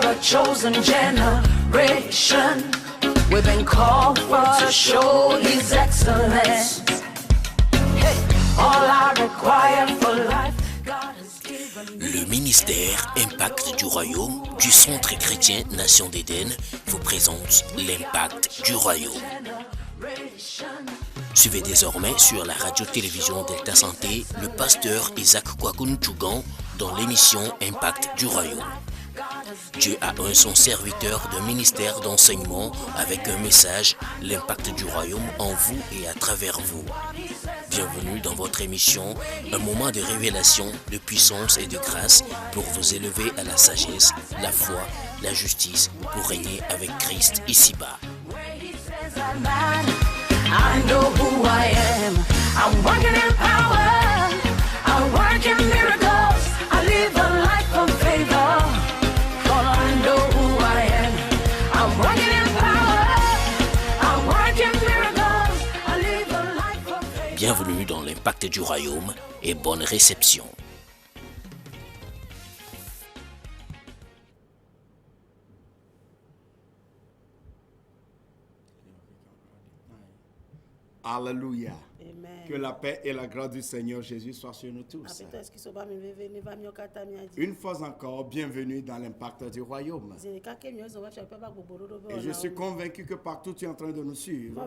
a chosen generation. We've been called for to show His excellence. Hey, all I require for life, God has given me. Le ministère Impact du Royaume du Centre chrétien Nation d'Éden vous présente l'Impact du Royaume. Suivez désormais sur la radio-télévision Delta Santé le pasteur Isaac Kwakoun Tchougan dans l'émission Impact du Royaume. Dieu a un son serviteur d'un ministère d'enseignement avec un message, l'impact du royaume en vous et à travers vous. Bienvenue dans votre émission, un moment de révélation, de puissance et de grâce pour vous élever à la sagesse, la foi, la justice pour régner avec Christ ici-bas. I know who I am. I'm working in power. I work in miracles. I live a life of favor. For I know who I am. I'm working in power. I work in miracles. I live a life of favor. Bienvenue dans l'Impact du Royaume et bonne réception. Alléluia. Amen. Que la paix et la grâce du Seigneur Jésus soient sur nous tous. Une fois encore, bienvenue dans l'impact du royaume. Et je suis convaincu que partout tu es en train de nous suivre,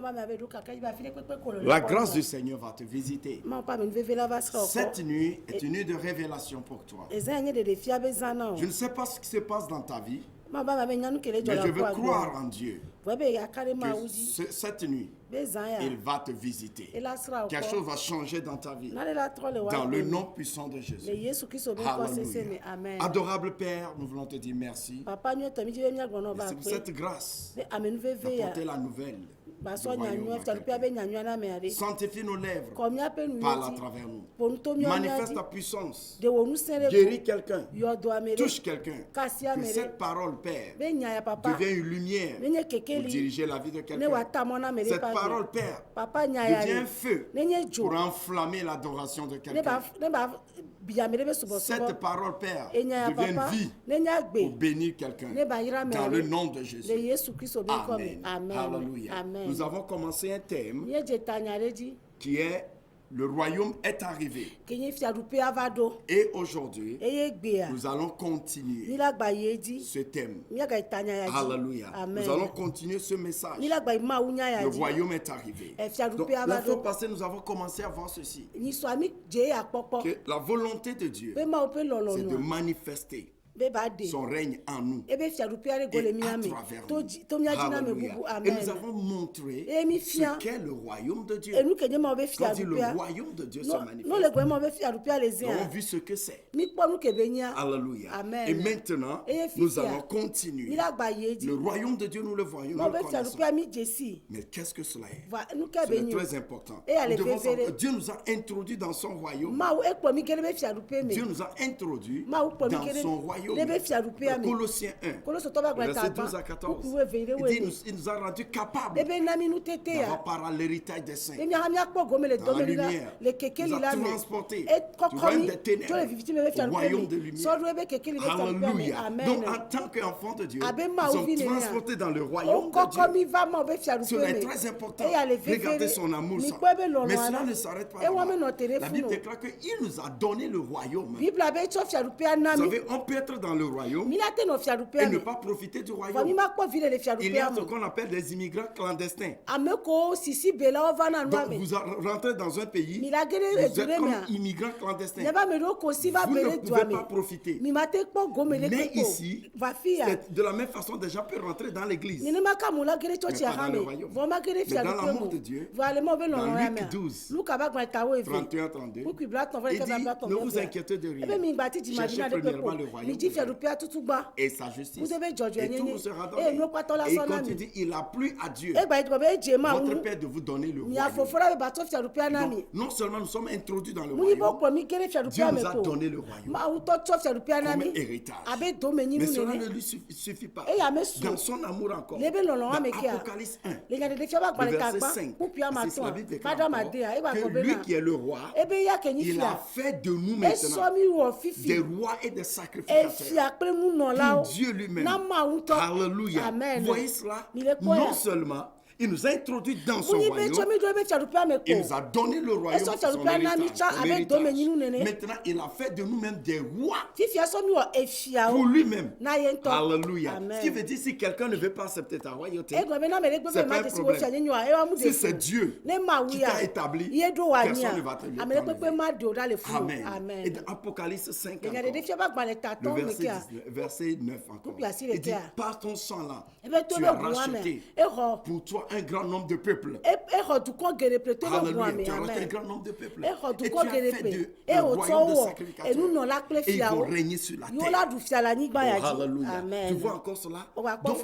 la grâce du Seigneur va te visiter. Cette nuit est une nuit de révélation pour toi. Je ne sais pas ce qui se passe dans ta vie, mais je veux croire en Dieu que cette nuit, il va te visiter. Quelque chose va changer dans ta vie. Dans le nom puissant de Jésus. Alléluia. Adorable Père, nous voulons te dire merci. Merci pour cette grâce d'apporter la nouvelle. Sanctifie nos lèvres, parle à travers nous. Manifeste ta puissance. Guéris quelqu'un. Touche quelqu'un. Que cette parole, Père, devienne une lumière pour diriger la vie de quelqu'un. Cette parole, Père, devient un feu pour enflammer l'adoration de quelqu'un. Cette parole, Père, devient vie pour bénir quelqu'un. Dans le nom de Jésus. Amen. Alléluia. Nous avons commencé un thème qui est le royaume est arrivé. Et aujourd'hui, nous allons continuer ce thème. Alléluia. Nous allons continuer ce message. Le royaume est arrivé. Donc, la fois passée, nous avons commencé à voir ceci. Que la volonté de Dieu, c'est de manifester son règne en nous et à travers nous. Alléluia. Et nous avons montré ce qu'est le royaume de Dieu. Quand dit le royaume de Dieu se manifeste, nous avons vu ce que c'est. Alléluia. Et maintenant, nous allons continuer. Le royaume de Dieu, nous le voyons, nous le connaissons. Mais qu'est-ce que cela est? C'est très important. Nous devons savoir que Dieu nous a introduits dans son royaume. Dieu nous a introduits dans son royaume. Colossiens 1, verset 12 à 14. Il nous a rendus capables d'avoir part à l'héritage des saints. Dans la lumière, il nous a transportés du royaume des ténèbres au royaume de lumière. Alléluia. Donc en tant qu'enfants de Dieu, nous sommes transportés dans le royaume de Dieu. Cela est très important. Regardez son amour. Mais cela ne s'arrête pas là. La Bible déclare qu'il nous a donné le royaume. Vous savez, on peut être dans le royaume et ne pas profiter du royaume. Il y a ce qu'on appelle des immigrants clandestins. Donc vous rentrez dans un pays, vous êtes comme immigrants clandestins. Vous ne pouvez pas profiter. Mais ici, de la même façon, des gens peuvent rentrer dans l'église. Mais pas dans le royaume. Mais dans l'amour de Dieu, dans Luc 12, 31-32, il dit, ne vous inquiétez de rien. Cherchez premièrement le royaume et sa justice, et tout vous sera donné. Et il continue, il a plu à Dieu, votre Père, de vous donner le royaume. Donc, non seulement nous sommes introduits dans le royaume, Dieu nous a donné le royaume comme héritage. Mais cela ne lui suffit pas. Dans son amour encore, dans Apocalypse 1, le verset 5, c'est la Bible déclare que lui qui est le roi, il a fait de nous maintenant des rois et des sacrificateurs. pour Dieu lui-même. Alléluia. Amen. Vous voyez cela? Non seulement il nous a introduits dans son royaume, il nous a donné le royaume pour son héritage. Maintenant, il a fait de nous-mêmes des rois pour lui-même. Alléluia. Ce qui veut dire, si quelqu'un ne veut pas accepter ta royauté, c'est pas un problème. Si c'est Dieu qui t'a établi, personne ne va te le prendre. Amen. Et dans Apocalypse 5, le verset 9 encore, il dit, par ton sang là, tu as racheté pour toi un grand nombre de peuples. Alléluia. Tu as racheté un grand nombre de peuples. Et tu as fait de royaume de sacrificateurs. Et ils vont régner sur la terre. Alléluia. Tu vois encore cela? Donc,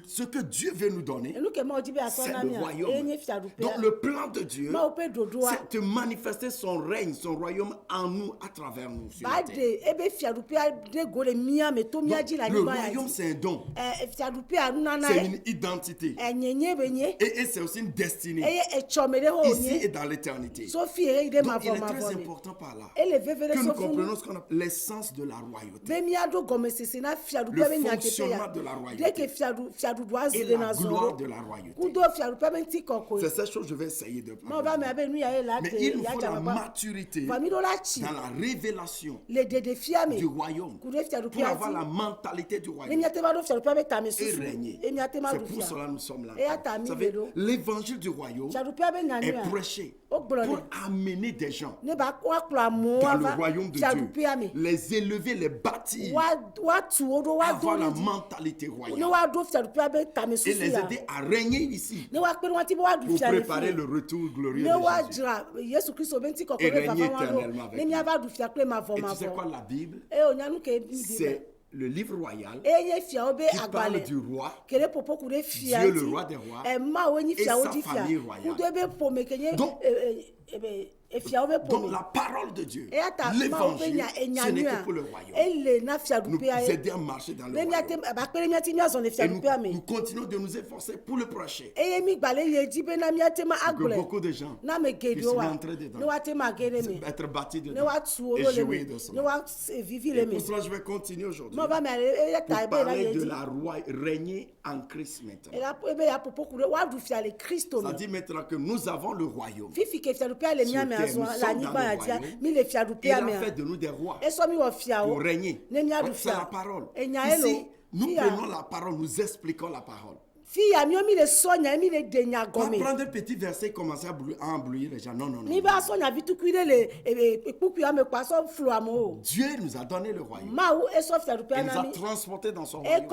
ce que Dieu veut nous donner, c'est le royaume. Donc, le plan de Dieu, c'est de manifester son règne, son royaume en nous, à travers nous. Sur la terre. Donc, le royaume, c'est un don. C'est une identité. Et c'est aussi une destinée. Ici et dans l'éternité. Donc, il est très important par là que nous comprenions ce qu'on appelle l'essence de la royauté. Le fonctionnement de la royauté. Et la gloire de la royauté. C'est cette chose que je vais essayer de parler. Mais il nous faut la maturité dans la révélation du royaume pour avoir la mentalité du royaume et régner. C'est pour cela que nous sommes là. Vous savez, l'évangile du royaume est prêché pour amener des gens dans le royaume de Dieu, les élever, les bâtir, avoir la mentalité royale et les aider à régner ici pour préparer le retour glorieux de Jésus et régner éternellement avec lui. Et tu sais quoi, la Bible, c'est le livre royal qui parle du roi, Dieu le roi des rois, et sa famille royale. Donc la parole de Dieu, l'évangile, ce n'est que pour le royaume. Nous aider à marcher dans le royaume. Et nous continuons de nous efforcer pour le prêcher. Que beaucoup de gens puissent rentrer dedans, être bâtis dedans et jouer de cela. Et pour cela, je vais continuer aujourd'hui pour parler de la régner en Christ maintenant. Ça dit maintenant que nous avons le royaume. Nous sommes dans le royaume. Il a fait de nous des rois pour régner. C'est la parole. Ici, nous prenons la parole, nous expliquons la parole. On va prendre un petit verset et commencer à embrouiller les gens. Non. Dieu nous a donné le royaume. Il nous a transportés dans son royaume.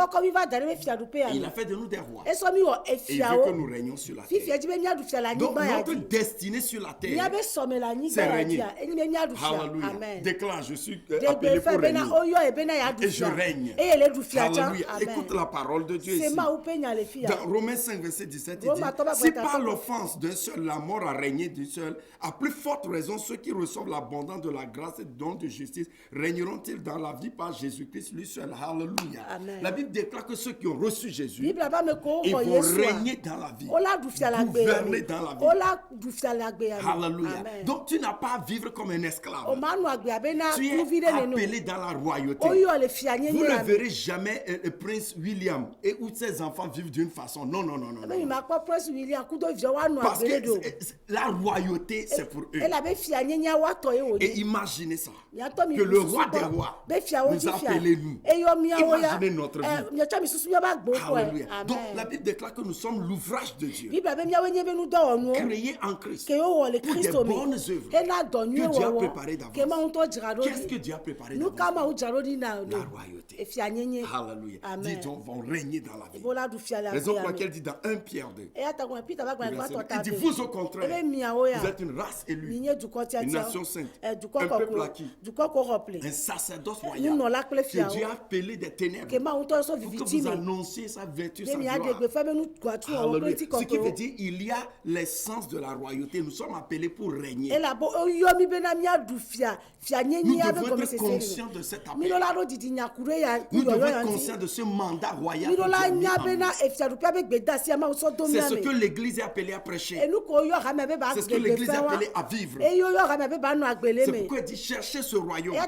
Il a fait de nous des rois. Et il veut que nous régnions sur la terre. Donc notre destinée sur la terre, c'est régner. Alléluia. Déclare, je suis appelé pour régner. Et je règne. Alléluia. Écoute la parole de Dieu ici. Dans Romains 5, verset 17, il dit, si par l'offense d'un seul la mort a régné d'un seul, à plus forte raison, ceux qui reçoivent l'abondance de la grâce et du don de justice régneront-ils dans la vie par Jésus-Christ lui seul. Alléluia. La Bible déclare que ceux qui ont reçu Jésus, ils vont régner dans la vie, gouverner dans la vie. Alléluia. Donc tu n'as pas à vivre comme un esclave. Tu es appelé dans la royauté. Vous ne verrez jamais le prince William et où ses enfants vivent d'une façon. Non. Parce que la royauté, c'est pour eux. Et imaginez ça, que le roi des rois nous a appelés nous. Imaginez notre vie. Alléluia. Donc la Bible déclare que nous sommes l'ouvrage de Dieu, créé en Christ pour des bonnes œuvres que Dieu a préparées d'avance. Qu'est-ce que Dieu a préparé d'avance? La royauté. Alléluia. Dis donc, vont régner dans la vie. Raison pour laquelle il dit dans 1 Pierre 2, il dit, vous au contraire, vous êtes une race élue, une nation sainte, un peuple acquis, un sacerdoce royal, que Dieu a appelé des ténèbres pour que vous annonciez sa vertu, sa gloire. Alléluia. Ce qui veut dire, il y a l'essence de la royauté. Nous sommes appelés pour régner. Nous devons être conscients de cet appel. Nous devons être conscients de ce mandat royal. C'est ce que l'Église est appelée à prêcher. C'est ce que l'Église est appelée à vivre. C'est pourquoi il dit chercher ce royaume et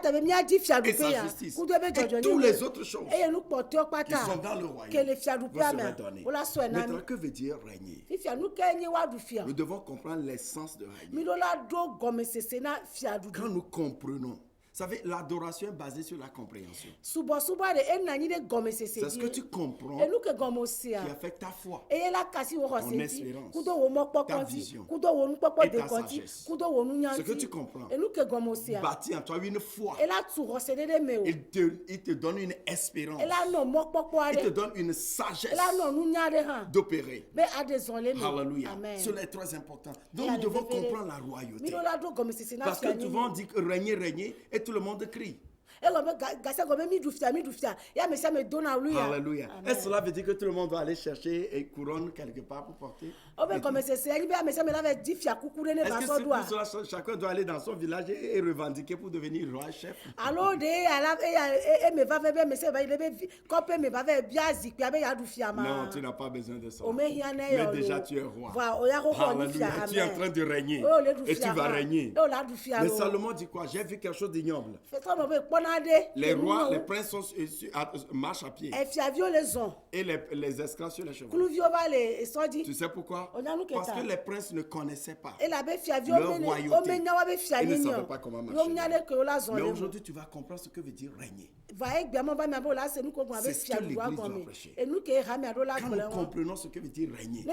sa justice et toutes les autres choses qui sont dans le royaume vont se redonner. Maintenant, que veut dire régner? Nous devons comprendre l'essence de régner. Quand nous comprenons, vous savez, l'adoration est basée sur la compréhension. C'est ce que tu comprends qui affecte ta foi, ton espérance, ta vision et ta sagesse. Ce que tu comprends bâtit en toi une foi. Il te donne une espérance. Il te donne une sagesse d'opérer. Alléluia. Cela est très important. Donc nous devons comprendre la royauté. Parce que souvent on dit que régner, et tout le monde crie. Alléluia. Est-ce que cela veut dire que tout le monde doit aller chercher une couronne quelque part pour porter? Est-ce que pour cela, chacun doit aller dans son village et revendiquer pour devenir roi, chef? Non, tu n'as pas besoin de ça. Mais déjà tu es roi. Alléluia. Tu es en train de régner. Et tu vas régner. Mais Salomon dit quoi? J'ai vu quelque chose d'ignoble. Les rois, les princes marchent à pied. Et les esclaves sur les chevaux. Tu sais pourquoi? Parce que les princes ne connaissaient pas leur royauté. Ils ne savaient pas comment marcher. Mais aujourd'hui, tu vas comprendre ce que veut dire régner. C'est ce que l'Église doit prêcher. Quand nous comprenons ce que veut dire régner,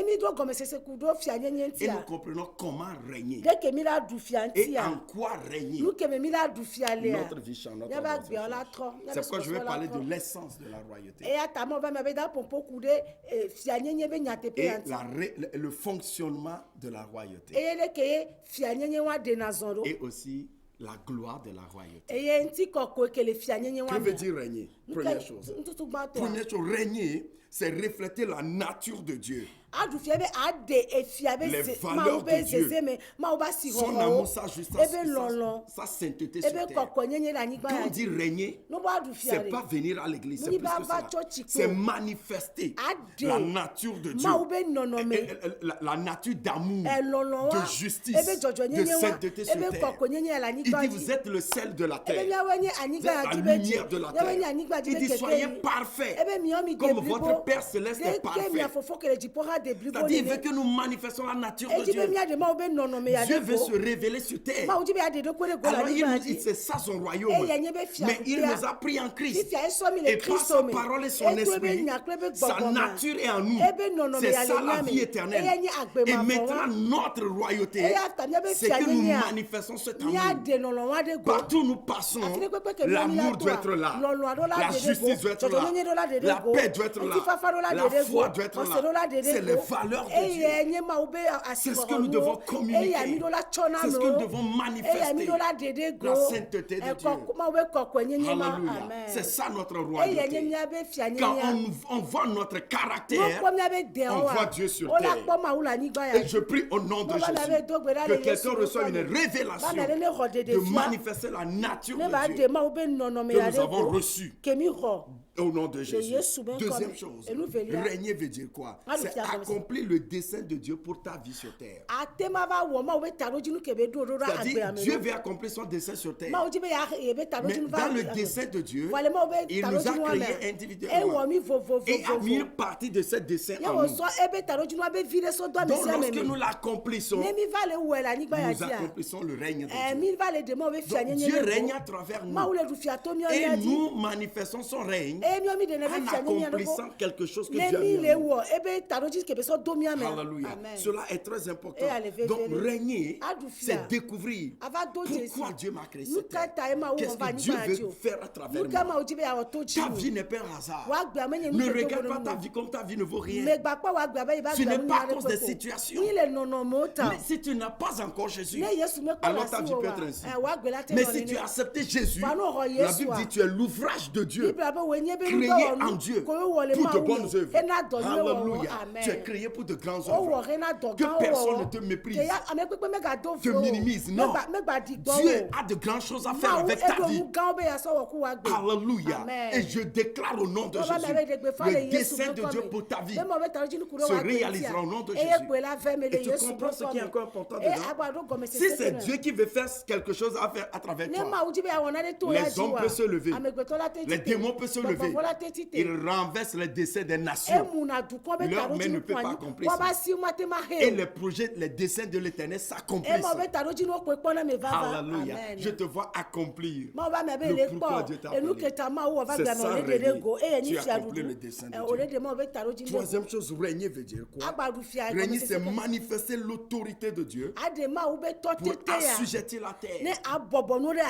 et nous comprenons comment régner, et en quoi régner, notre vie change. C'est pourquoi je vais parler de l'essence de la royauté. Et le fonctionnement de la royauté. Et aussi la gloire de la royauté. Que veut dire régner? Première chose, régner, c'est refléter la nature de Dieu. Les valeurs de Dieu, son amour, sa justice, sa sainteté sur terre. Quand on dit régner, c'est pas venir à l'église, c'est plus que ça. C'est manifester la nature de Dieu, la nature d'amour, de justice, de sainteté sur terre. Il dit vous êtes le sel de la terre, vous êtes la lumière de la terre. Il dit soyez parfaits comme votre Père Céleste est parfait. C'est-à-dire qu'il veut que nous manifestons la nature de Dieu. Dieu veut se révéler sur terre. Alors c'est ça son royaume. Mais il nous a pris en Christ. Et par sa parole et son esprit, sa nature est en nous. C'est ça la vie éternelle. Et maintenant notre royauté, c'est que nous manifestons cet amour. Partout où nous passons, l'amour doit être là. La justice doit être là. La paix doit être là. La foi doit être là. C'est les valeurs de Dieu. C'est ce que nous devons communiquer. C'est ce que nous devons manifester. La sainteté de Dieu. Alléluia. C'est ça notre royauté. Quand on voit notre caractère, on voit Dieu sur terre. Et je prie au nom de Jésus que quelqu'un reçoive une révélation de manifester la nature de Dieu que nous avons reçue. Au nom de Jésus. Deuxième chose, régner veut dire quoi? C'est accomplir le dessein de Dieu pour ta vie sur terre. C'est-à-dire, Dieu veut accomplir son dessein sur terre. Mais dans le dessein de Dieu, il nous a créés individuellement et a mis une partie de ce dessein en nous. Donc, lorsque nous l'accomplissons, nous accomplissons le règne de Dieu. Donc, Dieu règne à travers nous. Et nous manifestons son règne en accomplissant quelque chose que Dieu a mis en nous. Alléluia. Cela est très important. Donc régner, c'est découvrir pourquoi Dieu m'a créé cette terre. Qu'est-ce que Dieu veut faire à travers moi. Ta vie n'est pas un hasard. Ne regarde pas ta vie comme ta vie ne vaut rien. Ce n'est pas à cause des situations. Mais si tu n'as pas encore Jésus, alors ta vie peut être ainsi. Mais si tu as accepté Jésus, la Bible dit tu es l'ouvrage de Dieu. créé en Dieu pour de bonnes œuvres. Alléluia. Tu es créé pour de grandes œuvres. Que personne ne te méprise, te minimise. Non. Dieu a de grandes choses à faire avec ta vie. Alléluia. Et je déclare au nom de Jésus, le dessein de Dieu pour ta vie se réalisera au nom de Jésus. Et tu comprends ce qui est encore important dedans? Si c'est Dieu qui veut faire quelque chose à travers toi, les hommes peuvent se lever, les démons peuvent se lever, ils renversent les desseins des nations. Leur main ne peut pas accomplir ça. Et les projets, les desseins de l'Éternel s'accomplissent. Alléluia. Je te vois accomplir le pourquoi Dieu t'a appelé. C'est ça, régner. Tu as accompli le dessein de Dieu. Troisième chose, régner veut dire quoi? Régner, c'est manifester l'autorité de Dieu pour assujettir la terre,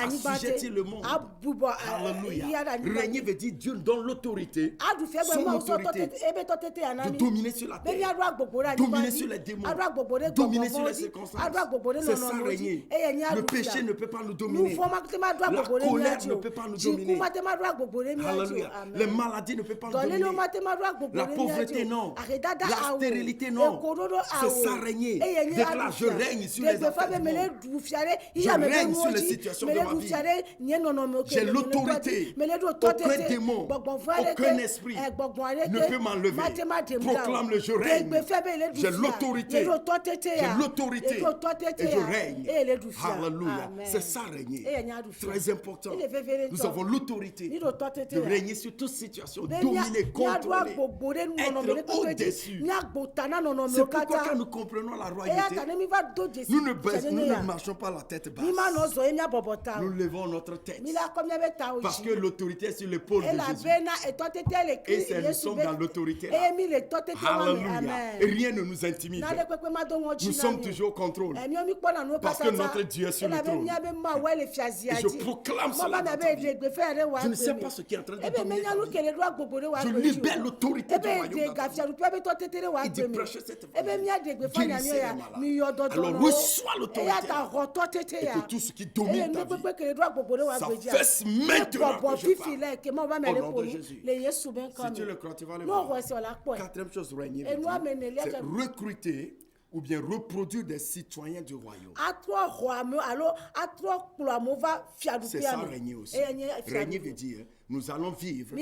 assujettir le monde. Alléluia. Régner veut dire Dieu donne l'autorité, son autorité, de dominer sur la terre, dominer sur les démons, dominer sur les circonstances. C'est ça régner. Le péché ne peut pas nous dominer. La colère ne peut pas nous dominer. Alléluia. Les maladies ne peuvent pas nous dominer. La pauvreté non. La stérilité non. C'est ça régner. Déclare, je règne sur les affaires du monde. Je règne sur les situations de ma vie. J'ai l'autorité. Aucun démon, aucun esprit ne peut m'enlever. Proclame le je règne. J'ai l'autorité. J'ai l'autorité. Et je règne. Alléluia. C'est ça régner. Très important. Nous avons l'autorité de régner sur toute situation, dominer, contrôler, être au-dessus. C'est pourquoi quand nous comprenons la royauté, nous ne marchons pas la tête basse. Nous levons notre tête. Parce que l'autorité est sur l'épaule de Jésus. Et nous sommes dans l'autorité là. Alléluia. Et rien ne nous intimide. Nous sommes toujours au contrôle. Parce que notre Dieu est sur le trône. Et je proclame cela dans ta vie. Je ne sais pas ce qui est en train de dominer ta vie. Je libère l'autorité du royaume dans ta vie. Il dit prêcher cette parole. Guérissez les malades. Alors reçois l'autorité. Et que tout ce qui domine ta vie, ça fesse maintenant que je parle. Au nom de Jésus. Si tu le crois, tu vas le voir. Quatrième chose, régner, c'est recruter ou bien reproduire des citoyens du royaume. C'est ça régner aussi. Régner veut dire nous allons vivre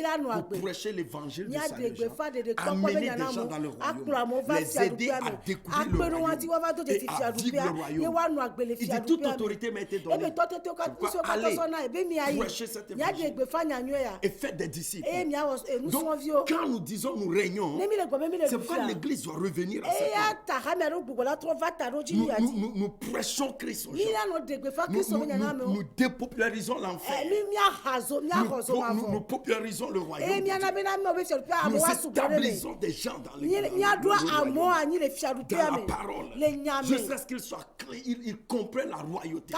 pour prêcher l'évangile du salut, amener des gens dans le royaume, les aider à découvrir le royaume et à vivre le royaume. Il dit toute autorité m'a été donnée. Allez prêcher cet évangile et faites des disciples. Donc quand nous disons nous régnons, c'est pourquoi l'Église doit revenir à cette église. Nous prêchons Christ aux gens. Nous dépopularisons l'enfer. Nous popularisons le royaume. Nous établissons des gens dans l'église. Dans la parole. Jusqu'à ce qu'ils soient clairs, ils comprennent la royauté.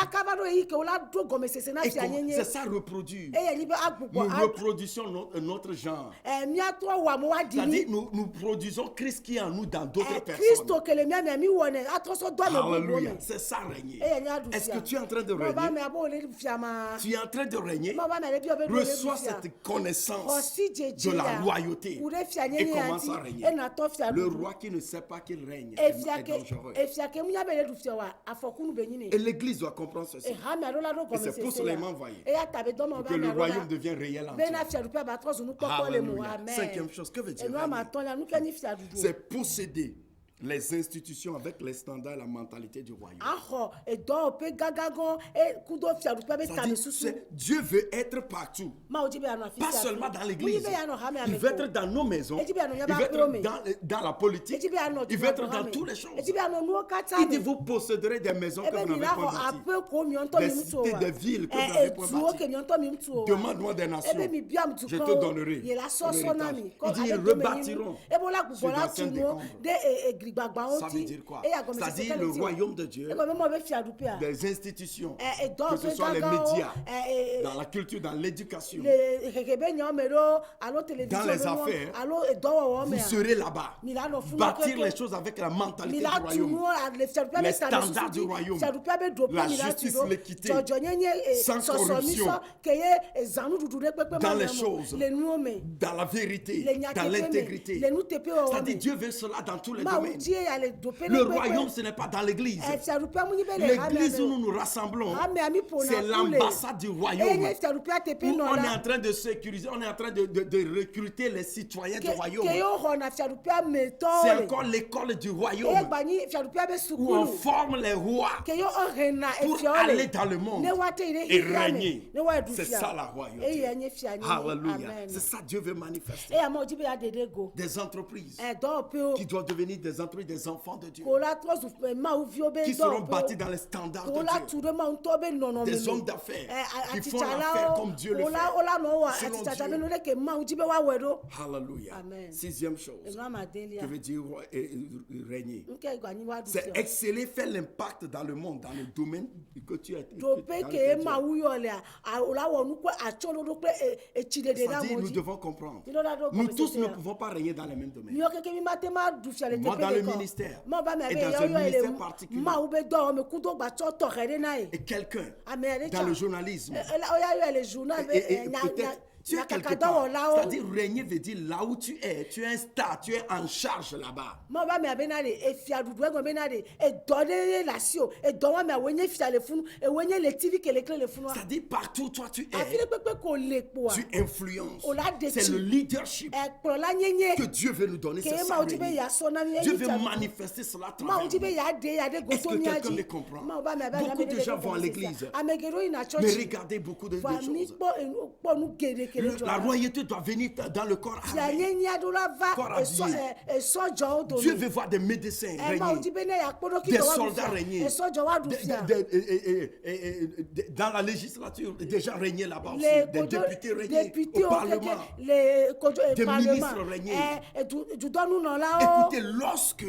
Et c'est ça reproduire. Nous reproduisons notre genre. C'est-à-dire nous produisons Christ qui est en nous dans d'autres personnes. Alléluia. C'est ça régner. Est-ce que tu es en train de régner? Tu es en train de régner? Reçois cette connaissance de la royauté et commence à régner. Le roi qui ne sait pas qu'il règne est dangereux. Et l'Église doit comprendre ceci. Et c'est pour cela qu'il m'a envoyé. Pour que le royaume devienne réel en toi. Alléluia. Cinquième chose, que veut dire régner? C'est posséder les institutions avec les standards et la mentalité du royaume. Dieu veut être partout. Pas seulement dans l'église. Il veut être dans nos maisons. Il veut être dans la politique. Il veut être dans toutes les choses. Il dit vous posséderez des maisons que vous n'avez pas bâties. Des cités, des villes que vous n'avez pas bâties. Demande-moi des nations. Je te donnerai. Il dit ils rebâtiront sur d'anciens décombres. Ça veut dire quoi? C'est-à-dire le royaume de Dieu, des institutions, que ce soit les médias, dans la culture, dans l'éducation, dans les affaires, vous serez là-bas. Bâtir les choses avec la mentalité du royaume, les standards du royaume, la justice, l'équité, sans corruption, dans les choses, dans la vérité, dans l'intégrité. C'est-à-dire Dieu veut cela dans tous les domaines. Le royaume, ce n'est pas dans l'église. L'église où nous nous rassemblons, c'est l'ambassade du royaume. Où on est en train de sécuriser, on est en train de recruter les citoyens du royaume. C'est encore l'école du royaume où on forme les rois pour aller dans le monde et régner. C'est ça la royauté. Alléluia. C'est ça Dieu veut manifester. Des entreprises qui doivent devenir des entreprises, des enfants de Dieu, qui seront bâtis dans les standards de Dieu. Des hommes d'affaires qui font l'affaire comme Dieu le fait. Alléluia. Sixième chose, que veut dire régner, c'est exceller, faire l'impact dans le monde, dans le domaine que tu es. C'est-à-dire, nous devons comprendre. Nous tous ne pouvons pas régner dans les mêmes domaines. Moi, dans le ministère, et dans un ministère particulier, et quelqu'un dans le journalisme, et peut-être tu es quelque part. C'est-à-dire régner veut dire là où tu es un star, tu es en charge là-bas. C'est-à-dire partout où toi tu es, tu influences. C'est le leadership que Dieu veut nous donner. C'est ça, Dieu veut manifester cela à travers nous. Est-ce que quelqu'un me comprend? Beaucoup de gens vont à l'église, mais regardez beaucoup de choses. La royauté doit venir dans le corps armé. Dieu veut voir des médecins régner, des soldats régner, dans la législature déjà régner là-bas aussi, des députés régner au Parlement, des ministres régner. Écoutez, lorsque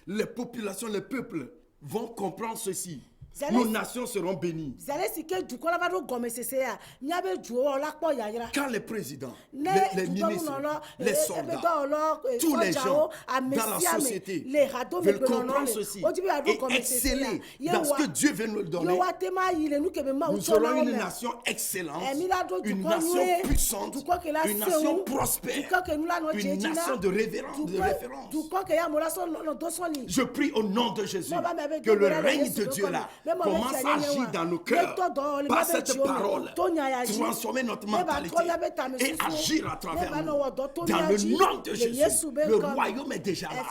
les populations, les peuples vont comprendre ceci, nos nations seront bénies. Quand les présidents, les ministres, les soldats, tous les gens dans la société veulent comprendre ceci et exceller dans ce que Dieu veut nous donner, nous serons une nation excellente, une nation puissante, une nation prospère, une nation de référence. Je prie au nom de Jésus que le règne de Dieu là commence à agir dans nos cœurs par cette parole, transformer notre mentalité et agir à travers nous. Dans le nom de Jésus, le royaume est déjà là.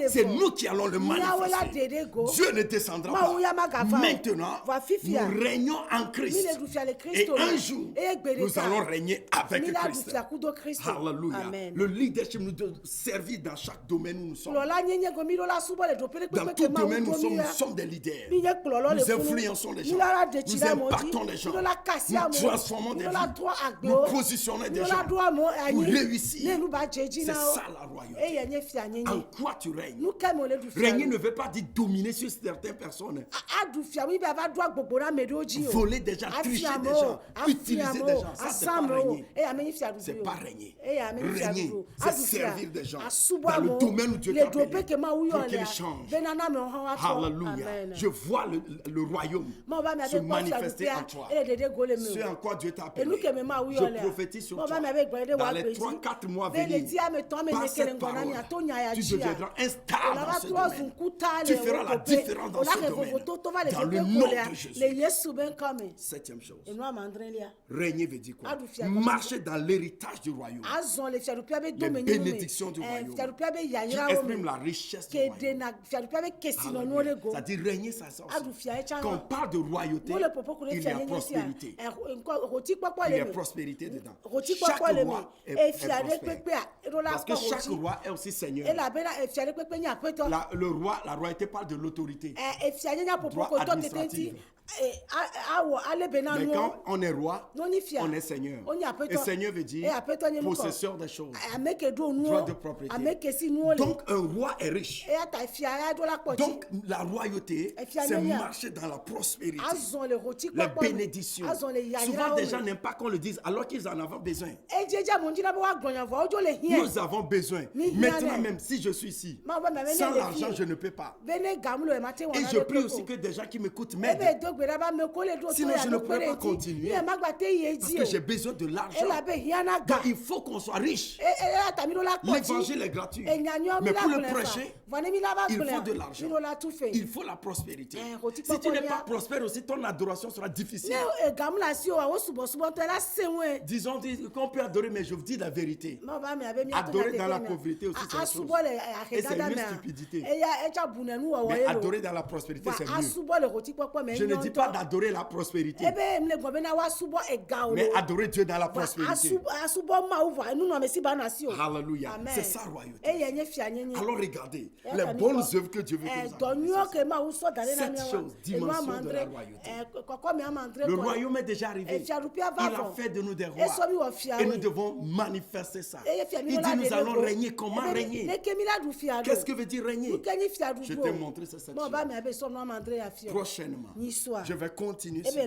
C'est nous qui allons le manifester. Dieu ne descendra pas. Maintenant, nous régnons en Christ. Et un jour, nous allons régner avec Christ. Alléluia. Le leadership nous doit servir dans chaque domaine où nous sommes. Dans tout domaine, nous sommes des leaders. Nous influençons les gens, nous impactons les gens, nous transformons des vies, nous positionnons des gens pour réussir. C'est ça la royauté. En quoi tu règnes? Régner ne veut pas dire dominer sur certaines personnes. Voler des gens, tricher des gens, utiliser des gens, ça c'est pas régner. C'est pas régner. Régner, c'est servir des gens dans le domaine où Dieu t'a appelé pour qu'ils changent. Alléluia. Je vois le royaume se manifester en toi. Ce en quoi Dieu t'a appelé. Je prophétise sur toi. Dans les 3-4 mois à venir, par cette parole, tu deviendras un star dans ce domaine. Tu feras la différence dans ce domaine. Dans le nom de Jésus. Septième chose. Régner veut dire quoi? Marcher dans l'héritage du royaume. Les bénédictions du royaume. Qui expriment la richesse du royaume. C'est-à-dire régner, ça aussi. Quand on parle de royauté, il y a prospérité. Il y a prospérité dedans. Chaque roi est prospère. Parce que chaque roi est aussi seigneur. La royauté parle de l'autorité. Droit administratif. Mais quand on est roi, on est seigneur. Et seigneur veut dire possesseur des choses, droit de propriété. Donc un roi est riche. Donc la royauté, c'est marcher dans la prospérité, la bénédiction. Souvent des gens n'aiment pas qu'on le dise alors qu'ils en ont besoin. Nous avons besoin. Maintenant même si je suis ici, sans l'argent je ne peux pas. Et je prie aussi que des gens qui m'écoutent m'aident. Sinon je ne pourrais pas continuer. Parce que j'ai besoin de l'argent. Donc il faut qu'on soit riche. L'évangile est gratuit. Mais pour le prêcher, il faut de l'argent. Il faut la prospérité. Si tu n'es pas prospère aussi, ton adoration sera difficile. Disons qu'on peut adorer, mais je vous dis la vérité. Adorer dans la pauvreté aussi, c'est une chose. Et c'est une stupidité. Mais adorer dans la prospérité, c'est mieux. Je ne dis pas d'adorer la prospérité, mais adorer Dieu dans la prospérité. Alléluia. C'est ça, royauté. Alors regardez les bonnes œuvres que Dieu veut que nous ayons. Cette chose, dimension de la royauté. Le royaume est déjà arrivé. Il a fait de nous des rois. Et nous devons manifester ça. Il dit nous allons régner. Comment régner? Qu'est-ce que veut dire régner? Je t'ai montré cette chose. Prochainement, je vais continuer sur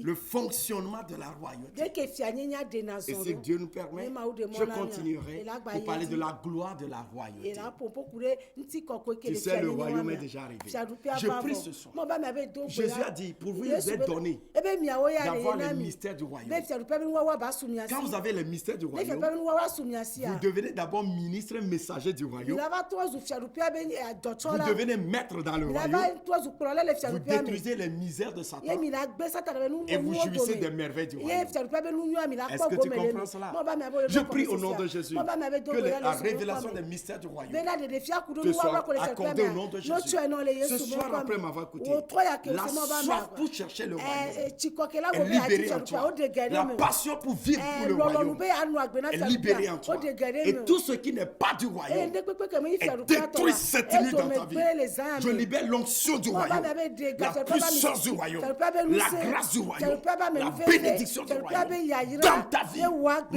le fonctionnement de la royauté. Et si Dieu nous permet, je continuerai pour parler de la gloire de la royauté. Tu sais, le royaume est déjà arrivé. Je prie ce soir. Jésus a dit, pour vous, il vous est donné d'avoir le mystère du royaume. Quand vous avez le mystère du royaume, vous devenez d'abord ministre messager du royaume. Vous devenez maître dans le royaume. Vous détruisez les misères de Satan. Et vous jouissez des merveilles du royaume. Est-ce que tu comprends cela? Je prie au nom de Jésus que la révélation des mystères du royaume te soit accordée au nom de Jésus. Ce soir, après m'avoir écouté, la soif pour chercher le royaume est libérée en toi. La passion pour vivre pour le royaume est libérée en toi. Et tout ce qui n'est pas du royaume est détruit cette nuit dans ta vie. Je libère l'onction du royaume, la puissance du royaume, la grâce du royaume, la bénédiction du royaume dans ta vie.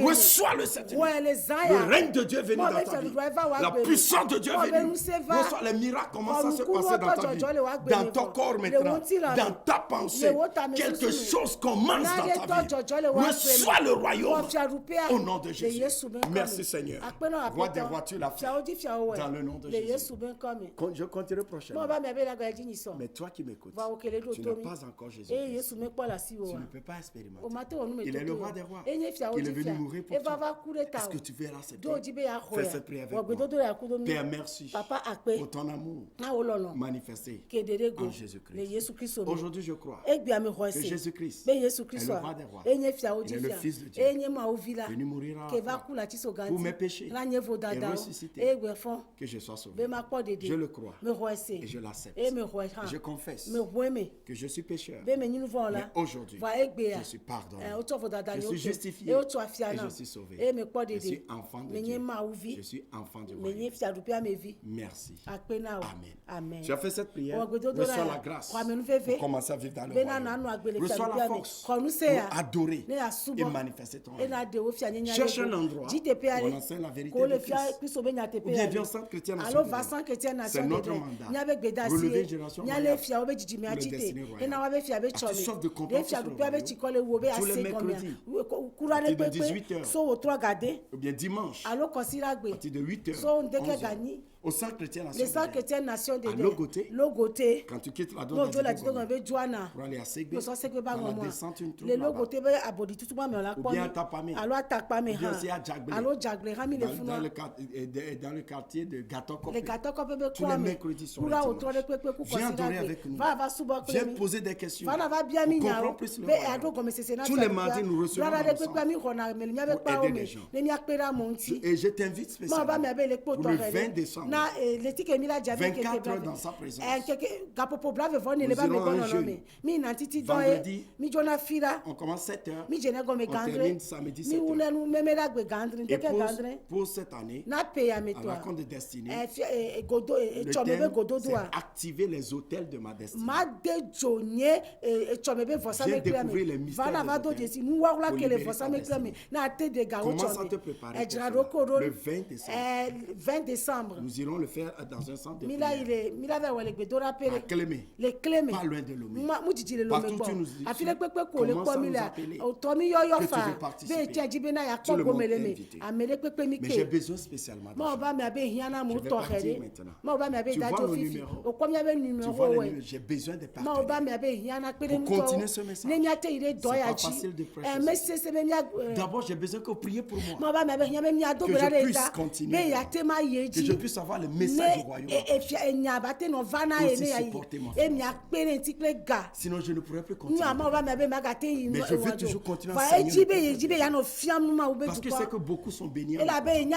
Reçois-le cette nuit. Le règne de Dieu est venu dans ta vie. La puissance de Dieu est venue. Reçois les miracles commencent à se passer dans ta vie, dans ton corps maintenant, dans ta pensée. Quelque chose commence dans ta vie. Reçois le royaume au nom de Jésus. Merci Seigneur. Roi des rois, tu l'as fait dans le nom de Jésus. Je continuerai prochainement. Mais toi qui m'écoutes, tu n'as pas encore Jésus. Tu ne peux pas expérimenter. Il est le roi des rois. Il est venu mourir pour toi. Est-ce que tu veux l'accepter? Fais cette prière avec moi. Père, merci pour ton amour manifesté en Jésus-Christ. Aujourd'hui, je crois que Jésus-Christ est le roi des rois. Il est le Fils de Dieu, venu mourir à la croix pour mes péchés et ressusciter, que je sois sauvé. Je le crois et je l'accepte. Je confesse que je suis pécheur, mais aujourd'hui, je suis pardonné, je suis justifié et je suis sauvé. Je suis enfant de Dieu. Je suis enfant du royaume. Merci. Amen. Tu as fait cette prière. Reçois la grâce pour commencer à vivre dans le royaume. Reçois la force pour adorer et manifester ton royaume. Cherche un endroit où on enseigne la vérité de Christ. Ou bien viens au centre chrétien national. C'est notre mandat. Relever une génération royale pour le destiner royale. Tu soif de comprendre le royaume. Tous les mercredis, à partir de 18h, ou bien dimanche, à partir de 8h, au centre chrétien national de Logoté, quand tu quittes la Dôme pour aller à Segbe, dans la descente une troupe là-bas, ou bien à Tapame, ou bien aussi à Djagbele, dans le quartier de Gatokopé. Tous les mercredis sur les dimanches. Viens adorer avec nous. Viens poser des questions pour comprendre plus le royaume. Tous les mardis, nous recevons ensemble pour aider les gens. Et je t'invite spécialement pour le 20 décembre 24 heures dans sa présence. Nous irons un jeûne. Vendredi, on commence 7 heures. On termine samedi 7 heures. Et pour cette année, à la compte de destinée, le thème, c'est activer les hôtels de ma destinée. Viens découvrir les mystères des hôtels pour libérer ta destinée. Commence à te préparer pour cela. Le 20 décembre. Nous irons le faire dans un centre de prière. À Clémé. Pas loin de Lomé. Partout où tu nous dis, commence à nous appeler. Que tu veux participer. Tout le monde est invité. Mais j'ai besoin spécialement d'argent. Je vais partir maintenant. Tu vois nos numéros. Tu vois les numéros. J'ai besoin de partenaires. Pour continuer ce message. C'est pas facile de prêcher. D'abord, j'ai besoin que vous priez pour moi. Que je puisse continuer. Que je puisse avoir le message du royaume. Aussi supporter ma famille. Sinon, je ne pourrais plus continuer. Mais je veux toujours continuer à enseigner. Parce que c'est que beaucoup sont bénis. Certains vont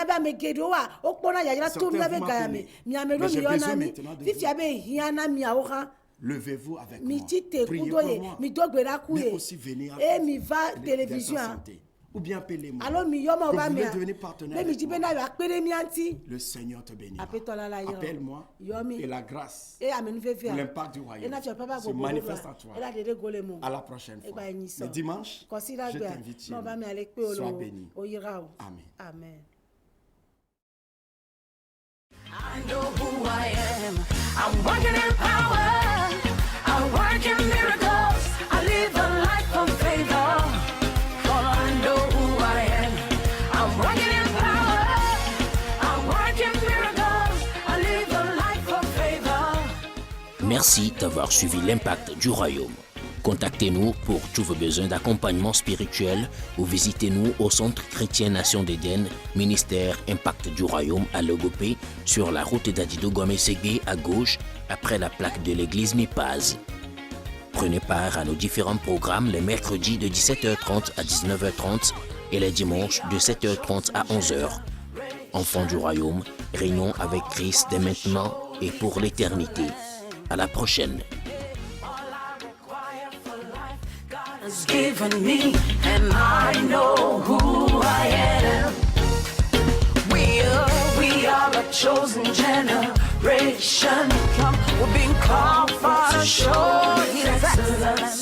m'appeler. Mais j'ai besoin maintenant de vous. Levez-vous avec moi. Priez pour moi. Mais aussi venez à la santé. Ou bien appelez-moi. Que vous voulez devenir partenaire avec moi. Le Seigneur te bénira. Appelle-moi et la grâce pour l'impact du royaume se manifeste en toi. À la prochaine fois. Le dimanche, je t'invite chez nous. Sois béni. Amen. I know who I am. I'm working in power. I work in miracles. I live a life of favor. For I know who I am. I'm working in power. I work in miracles. I live a life of favor. Merci d'avoir suivi l'Impact du Royaume. Contactez-nous pour tous vos besoins d'accompagnement spirituel ou visitez-nous au Centre Chrétien Nation d'Éden, ministère Impact du Royaume à Logopé, sur la route d'Adido-Gomé-Ségué à gauche, après la plaque de l'église Mipaz. Prenez part à nos différents programmes les mercredis de 17h30 à 19h30 et les dimanches de 7h30 à 11h. Enfants du Royaume, régnons avec Christ dès maintenant et pour l'éternité. À la prochaine. Has given me, and I know who I am. We are a chosen generation. We're being called for to show His excellence.